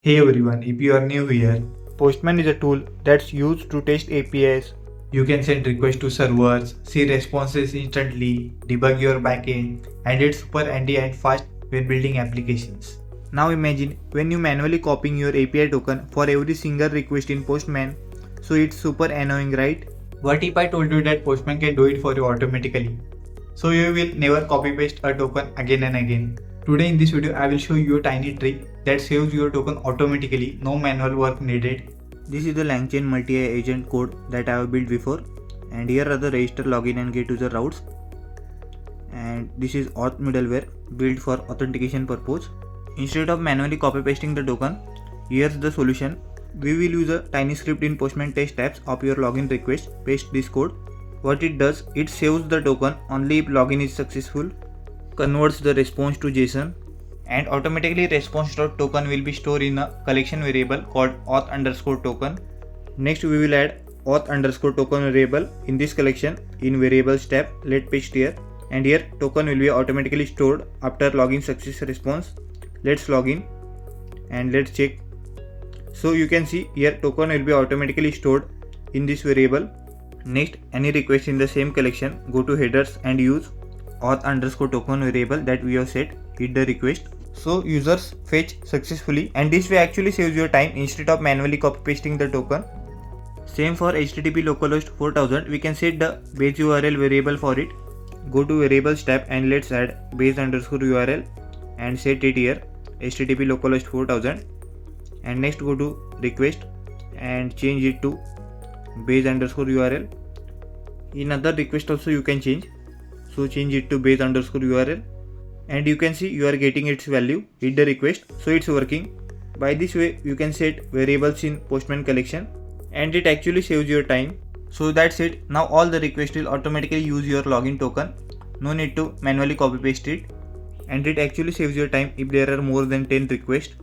Hey everyone, if you are new here, Postman is a tool that's used to test APIs. You can send requests to servers, see responses instantly, debug your backend, and it's super handy and fast when building applications. Now imagine when you manually copying your API token for every single request in Postman, so it's super annoying, right? What if I told you that Postman can do it for you automatically? So you will never copy paste a token again and again. Today in this video I will show you a tiny trick that saves your token automatically, no manual work needed. This is the LangChain multi-agent code that I have built before, and here are the register, login and get user routes, and this is auth middleware built for authentication purpose. Instead of manually copy pasting the token, here's the solution. We will use a tiny script in Postman test tabs of your login request. Paste this code. What it does, it saves the token only if login is successful, converts the response to JSON, and automatically response.token will be stored in a collection variable called auth_token. Next we will add auth_token variable in this collection in variables tab. Let's paste here, and here token will be automatically stored after login success response. Let's log in and let's check. So you can see here token will be automatically stored in this variable. Next, any request in the same collection, go to headers and use auth_token variable that we have set, hit the request. So users fetch successfully, and this way actually saves your time instead of manually copy pasting the token. Same for HTTP localhost 4000, we can set the base URL variable for it. Go to variables tab and let's add base_URL and set it here, HTTP localhost 4000, and next go to request and change it to base_URL. In other request also you can change, so change it to base_URL, and you can see you are getting its value. Hit the request, so it's working. By this way you can set variables in Postman collection, and it actually saves your time. So that's it. Now all the requests will automatically use your login token, no need to manually copy paste it, and it actually saves your time if there are more than 10 requests.